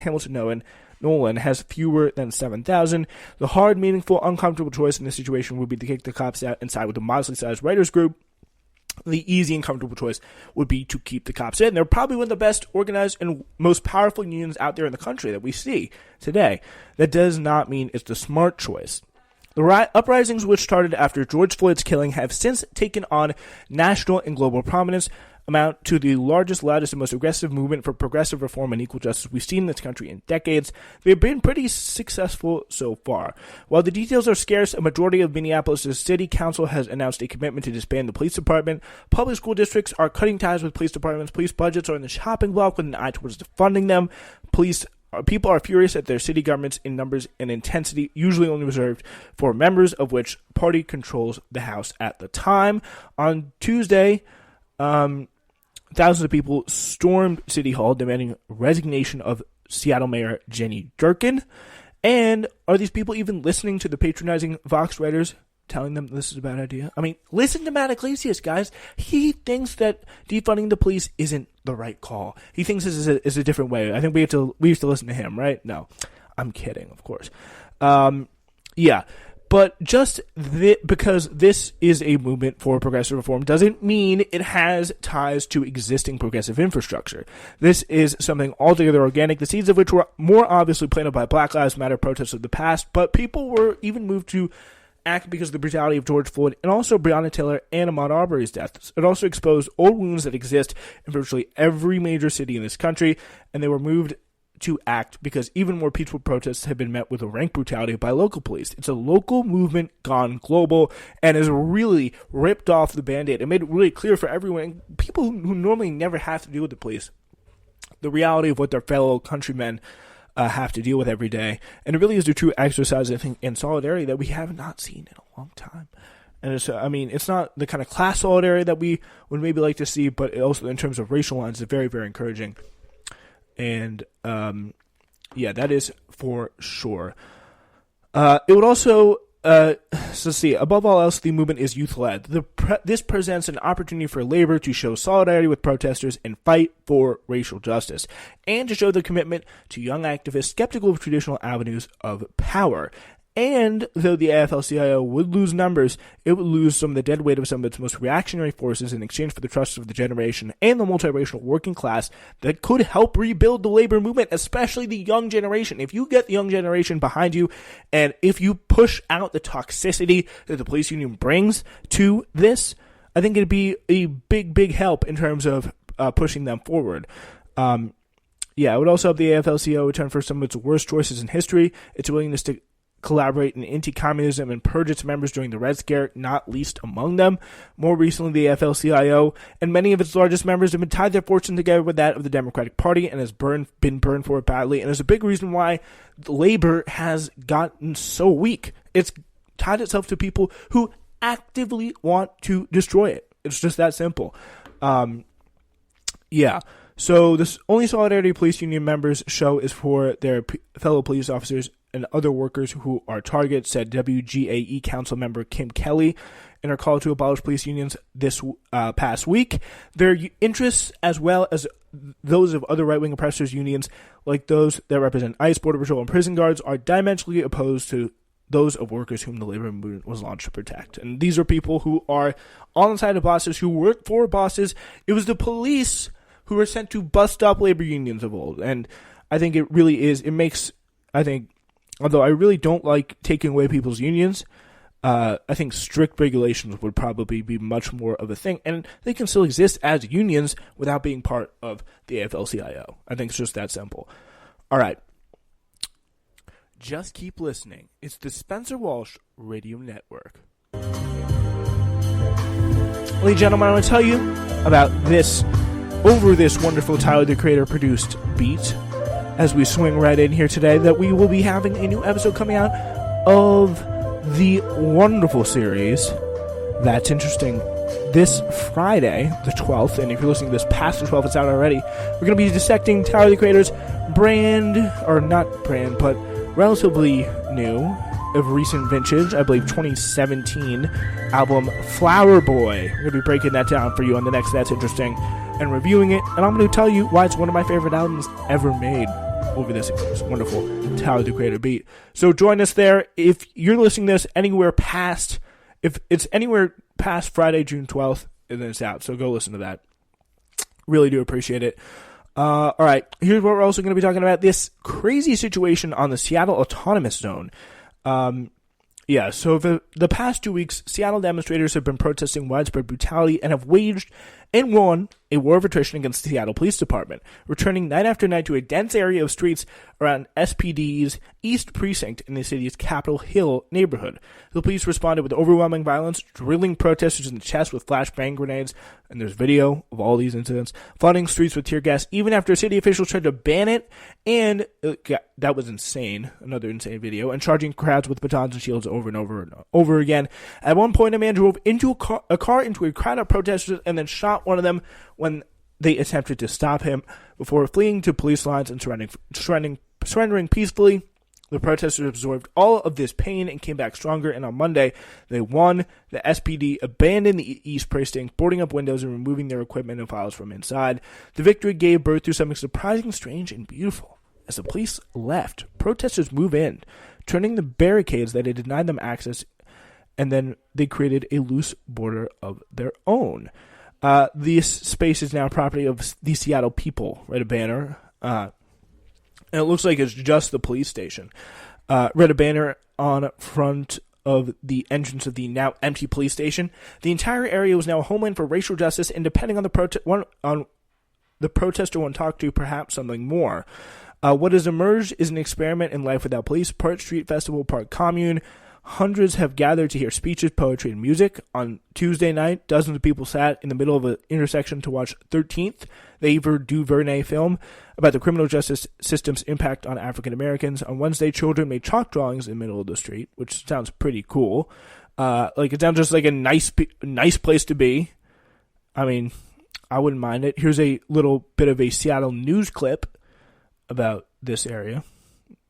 Hamilton Nolan has fewer than 7,000. The hard, meaningful, uncomfortable choice in this situation would be to kick the cops out and side with the modestly sized writers group. The easy and comfortable choice would be to keep the cops in. They're probably one of the best organized and most powerful unions out there in the country that we see today. That does not mean it's the smart choice. The uprisings, which started after George Floyd's killing, have since taken on national and global prominence, amount to the largest, loudest, and most aggressive movement for progressive reform and equal justice we've seen in this country in decades. They've been pretty successful so far. While the details are scarce, a majority of Minneapolis' city council has announced a commitment to disband the police department. Public school districts are cutting ties with police departments. Police budgets are in the chopping block with an eye towards defunding them. People are furious at their city governments in numbers and intensity, usually only reserved for members of which party controls the House at the time. On Tuesday, thousands of people stormed City Hall demanding resignation of Seattle Mayor Jenny Durkan. And are these people even listening to the patronizing Vox writers telling them this is a bad idea? I mean, listen to Matt Iglesias, guys. He thinks that defunding the police isn't the right call. He thinks this is a different way. I think we used to listen to him, right? No, I'm kidding, of course. Yeah. But just because this is a movement for progressive reform doesn't mean it has ties to existing progressive infrastructure. This is something altogether organic, the seeds of which were more obviously planted by Black Lives Matter protests of the past, but people were even moved to act because of the brutality of George Floyd and also Breonna Taylor and Ahmaud Arbery's deaths. It also exposed old wounds that exist in virtually every major city in this country, and they were moved to act because even more peaceful protests have been met with a rank brutality by local police. It's a local movement gone global and has really ripped off the Band-Aid and made it really clear for everyone, people who normally never have to deal with the police, the reality of what their fellow countrymen have to deal with every day. And it really is a true exercise, I think, in solidarity that we have not seen in a long time. And it's not the kind of class solidarity that we would maybe like to see, but also in terms of racial lines, it's very, very encouraging. And, yeah, that is for sure. It would also, above all else, the movement is youth-led. This presents an opportunity for labor to show solidarity with protesters and fight for racial justice, and to show their commitment to young activists skeptical of traditional avenues of power. And though the AFL-CIO would lose numbers, it would lose some of the dead weight of some of its most reactionary forces in exchange for the trust of the generation and the multiracial working class that could help rebuild the labor movement, especially the young generation. If you get the young generation behind you, and if you push out the toxicity that the police union brings to this, I think it'd be a big, big help in terms of pushing them forward. It would also help the AFL-CIO return for some of its worst choices in history. Its willingness to collaborate in anti-communism and purge its members during the Red Scare, not least among them. More recently, the AFL-CIO and many of its largest members have been tied their fortune together with that of the Democratic Party and has been burned for it badly. And there's a big reason why labor has gotten so weak. It's tied itself to people who actively want to destroy it. It's just that simple. So this only solidarity police union members show is for their fellow police officers and other workers who are targets, said WGAE Council member Kim Kelly in her call to abolish police unions this past week. Their interests, as well as those of other right-wing oppressors' unions, like those that represent ICE, Border Patrol, and prison guards, are diametrically opposed to those of workers whom the labor movement was launched to protect. And these are people who are on the side of bosses, who work for bosses. It was the police who were sent to bust up labor unions of old. And I think it really is, although I really don't like taking away people's unions, I think strict regulations would probably be much more of a thing. And they can still exist as unions without being part of the AFL-CIO. I think it's just that simple. All right. Just keep listening. It's the Spencer Walsh Radio Network. Ladies and gentlemen, I want to tell you about this wonderful Tyler, the Creator, produced beat as we swing right in here today, that we will be having a new episode coming out of the wonderful series That's Interesting this Friday, the 12th, and if you're listening to this past the 12th, it's out already. We're going to be dissecting Tyler, the Creator's but relatively new, of recent vintage, I believe 2017 album Flower Boy. We're going to be breaking that down for you on the next That's Interesting and reviewing it, and I'm going to tell you why it's one of my favorite albums ever made. over this wonderful Tyler, the Creator beat. So join us there. If you're listening to this if it's anywhere past Friday, June 12th, and then it's out. So go listen to that. Really do appreciate it. All right, here's what we're also going to be talking about. This crazy situation on the Seattle Autonomous Zone. So the past 2 weeks, Seattle demonstrators have been protesting widespread brutality and have waged and won a war of attrition against the Seattle Police Department, returning night after night to a dense area of streets around SPD's East Precinct in the city's Capitol Hill neighborhood. The police responded with overwhelming violence, drilling protesters in the chest with flashbang grenades, and there's video of all these incidents, flooding streets with tear gas, even after city officials tried to ban it, and that was insane, another insane video, and charging crowds with batons and shields over and over and over again. At one point, a man drove into a car into a crowd of protesters and then shot one of them when they attempted to stop him before fleeing to police lines and surrendering peacefully. The protesters absorbed all of this pain and came back stronger, and on Monday, they won. The SPD abandoned the East Precinct, boarding up windows and removing their equipment and files from inside. The victory gave birth to something surprising, strange, and beautiful. As the police left, protesters moved in, turning the barricades that had denied them access, and then they created a loose border of their own. This space is now property of the Seattle people. Read a banner. And it looks like it's just the police station. Read a banner on front of the entrance of the now empty police station. The entire area was now a homeland for racial justice, and depending on the protester one talked to, perhaps something more. What has emerged is an experiment in life without police. Part street festival, part commune. Hundreds have gathered to hear speeches, poetry, and music. On Tuesday night, dozens of people sat in the middle of an intersection to watch 13th, the Ava DuVernay film about the criminal justice system's impact on African Americans. On Wednesday, children made chalk drawings in the middle of the street, which sounds pretty cool. It sounds just like a nice place to be. I mean, I wouldn't mind it. Here's a little bit of a Seattle news clip about this area.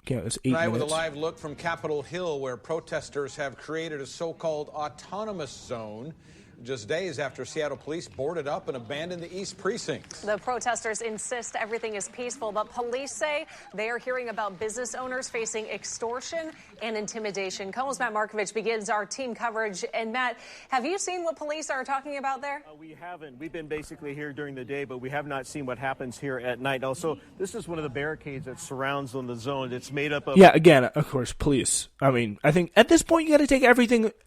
It's 8 minutes. With a live look from Capitol Hill, where protesters have created a so-called autonomous zone just days after Seattle police boarded up and abandoned the East Precinct. The protesters insist everything is peaceful, but police say they are hearing about business owners facing extortion and intimidation. KOMO's Matt Markovich begins our team coverage. And Matt, have you seen what police are talking about there? We haven't. We've been basically here during the day, but we have not seen what happens here at night. Also, this is one of the barricades that surrounds on the zone. It's made up of... Yeah, again, of course, police. I mean, I think at this point you got to take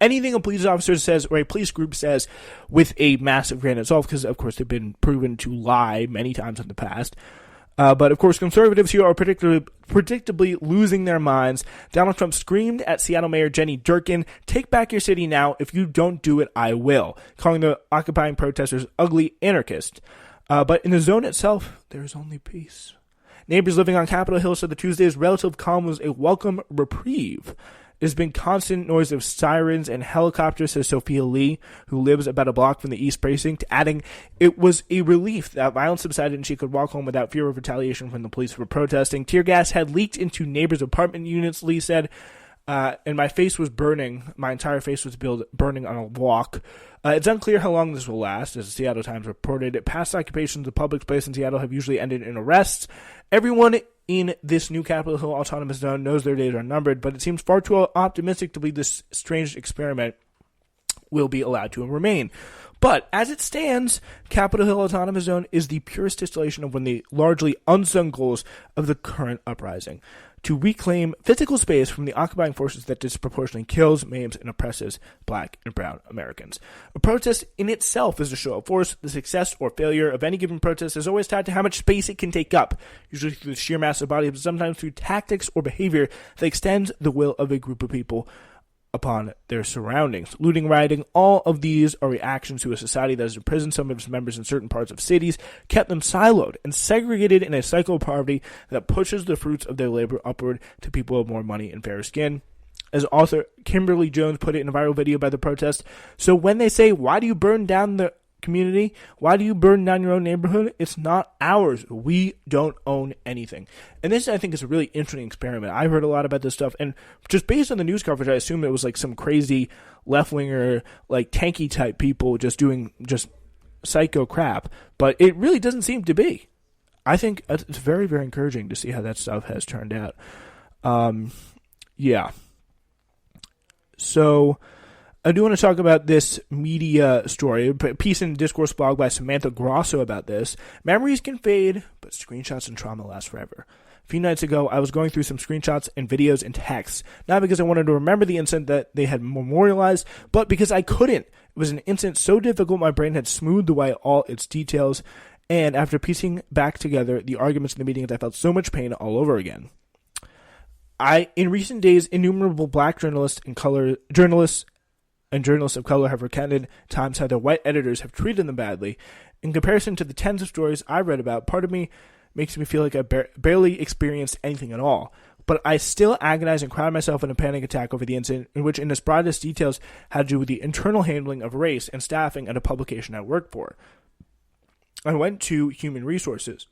anything a police officer says or a police group says with a massive grain of salt, because, of course, they've been proven to lie many times in the past. But, of course, conservatives here are predictably losing their minds. Donald Trump screamed at Seattle Mayor Jenny Durkin, "Take back your city now. If you don't do it, I will," calling the occupying protesters ugly anarchists. But in the zone itself, there is only peace. Neighbors living on Capitol Hill said the Tuesday's relative calm was a welcome reprieve. There's been constant noise of sirens and helicopters, says Sophia Lee, who lives about a block from the East Precinct, adding it was a relief that violence subsided and she could walk home without fear of retaliation from the police for protesting. Tear gas had leaked into neighbors' apartment units, Lee said, and my face was burning. My entire face was burning on a walk. It's unclear how long this will last, as the Seattle Times reported. Past occupations of public space in Seattle have usually ended in arrests. Everyone in this new Capitol Hill Autonomous Zone knows their days are numbered, but it seems far too optimistic to believe this strange experiment will be allowed to remain. But as it stands, Capitol Hill Autonomous Zone is the purest distillation of one of the largely unsung goals of the current uprising: to reclaim physical space from the occupying forces that disproportionately kills, maims, and oppresses Black and brown Americans. A protest in itself is a show of force. The success or failure of any given protest is always tied to how much space it can take up, usually through the sheer mass of bodies, but sometimes through tactics or behavior that extends the will of a group of people upon their surroundings. Looting, rioting, all of these are reactions to a society that has imprisoned some of its members in certain parts of cities, kept them siloed and segregated in a cycle of poverty that pushes the fruits of their labor upward to people with more money and fairer skin. As author Kimberly Jones put it in a viral video by the protest, so when they say, "Why do you burn down the community? Why do you burn down your own neighborhood?" It's not ours. We don't own anything. And this, I think, is a really interesting experiment. I heard a lot about this stuff, and just based on the news coverage, I assumed it was like some crazy left-winger, like tanky type people just doing just psycho crap, but it really doesn't seem to be. I think it's very, very encouraging to see how that stuff has turned out. Yeah. So I do want to talk about this media story, a piece in the Discourse blog by Samantha Grosso about this. Memories can fade, but screenshots and trauma last forever. A few nights ago, I was going through some screenshots and videos and texts, not because I wanted to remember the incident that they had memorialized, but because I couldn't. It was an incident so difficult my brain had smoothed away all its details, and after piecing back together the arguments in the meetings, I felt so much pain all over again. In recent days, innumerable black journalists and journalists of color have recounted times how their white editors have treated them badly. In comparison to the tens of stories I've read about, part of me makes me feel like I barely experienced anything at all. But I still agonize and cry myself in a panic attack over the incident, in which in its broadest details had to do with the internal handling of race and staffing at a publication I worked for. I went to Human Resources.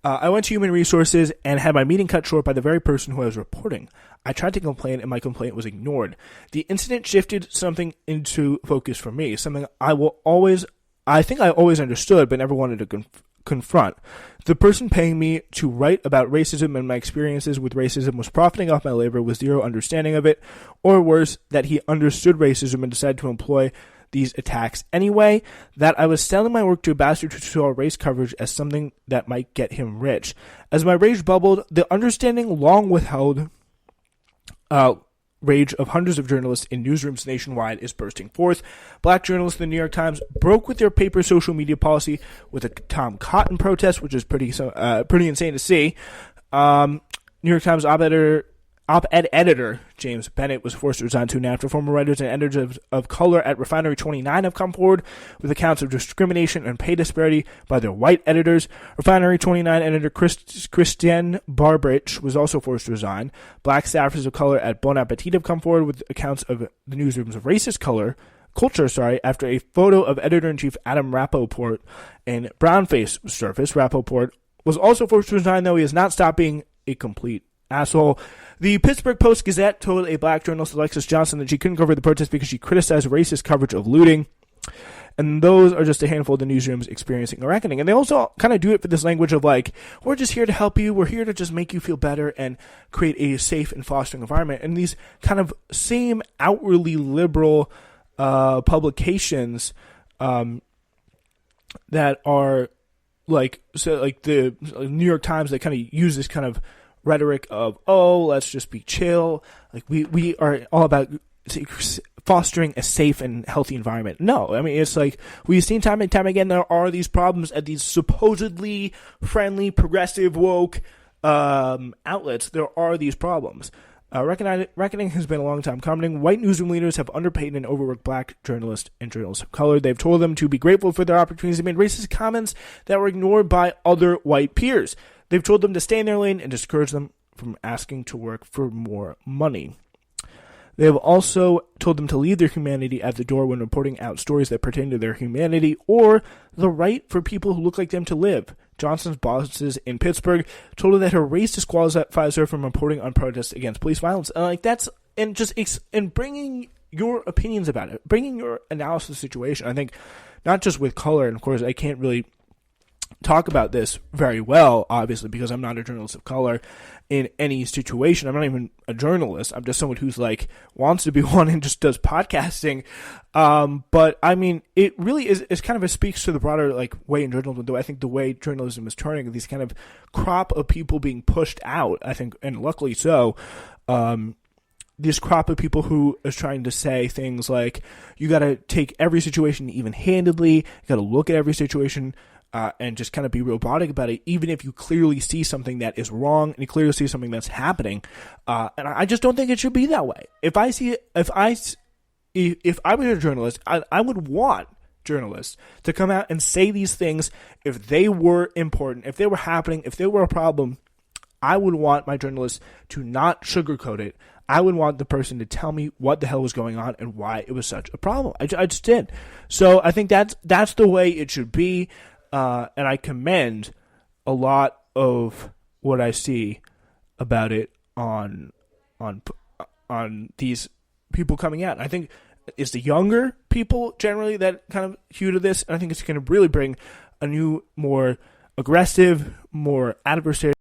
I went to Human Resources and had my meeting cut short by the very person who I was reporting. I tried to complain, and my complaint was ignored. The incident shifted something into focus for me, something I think I always understood but never wanted to confront. The person paying me to write about racism and my experiences with racism was profiting off my labor with zero understanding of it, or worse, that he understood racism and decided to employ these attacks anyway, that I was selling my work to a bastard who saw race coverage as something that might get him rich. As my rage bubbled, the understanding long withheld rage of hundreds of journalists in newsrooms nationwide is bursting forth. Black journalists in the New York Times broke with their paper social media policy with a Tom Cotton protest, which is pretty insane to see. New York Times op-ed editor James Bennett was forced to resign soon after. Former writers and editors of color at Refinery 29 have come forward with accounts of discrimination and pay disparity by their white editors. Refinery 29 editor Christiane Barbrich was also forced to resign. Black staffers of color at Bon Appetit have come forward with accounts of the newsroom's racist culture, after a photo of editor-in-chief Adam Rapoport and brownface surfaced. Rapoport was also forced to resign, though he has not stopped being a complete asshole. The Pittsburgh Post-Gazette told a black journalist, Alexis Johnson, that she couldn't cover the protest because she criticized racist coverage of looting. And those are just a handful of the newsrooms experiencing a reckoning. And they also kind of do it for this language of like, we're just here to help you. We're here to just make you feel better and create a safe and fostering environment. And these kind of same outwardly liberal publications that are like the New York Times, that kind of use this kind of rhetoric of, oh, let's just be chill. Like we are all about fostering a safe and healthy environment. No, I mean, it's like we've seen time and time again, there are these problems at these supposedly friendly, progressive, woke outlets. There are these problems. Reckoning has been a long time coming. White newsroom leaders have underpaid and overworked black journalists and journalists of color. They've told them to be grateful for their opportunities and made racist comments that were ignored by other white peers. They've told them to stay in their lane and discouraged them from asking to work for more money. They have also told them to leave their humanity at the door when reporting out stories that pertain to their humanity or the right for people who look like them to live. Johnson's bosses in Pittsburgh told her that her race disqualifies her from reporting on protests against police violence. And bringing your opinions about it, bringing your analysis of the situation. I think not just with color, and of course I can't really talk about this very well, obviously, because I'm not a journalist of color in any situation. I'm not even a journalist. I'm just someone who's like wants to be one and just does podcasting. But I mean, it really is kind of speaks to the broader like way in journalism. Though I think the way journalism is turning, these kind of crop of people being pushed out, I think, and luckily so. This crop of people who is trying to say things like, you got to take every situation even-handedly, you got to look at every situation and just kind of be robotic about it, even if you clearly see something that is wrong and you clearly see something that's happening. And I just don't think it should be that way. If I was a journalist, I would want journalists to come out and say these things if they were important, if they were happening, if they were a problem. I would want my journalists to not sugarcoat it. I would want the person to tell me what the hell was going on and why it was such a problem. I just did. So I think that's the way it should be. And I commend a lot of what I see about it on these people coming out. And I think it's the younger people generally that kind of hew to this. And I think it's going to really bring a new, more aggressive, more adversarial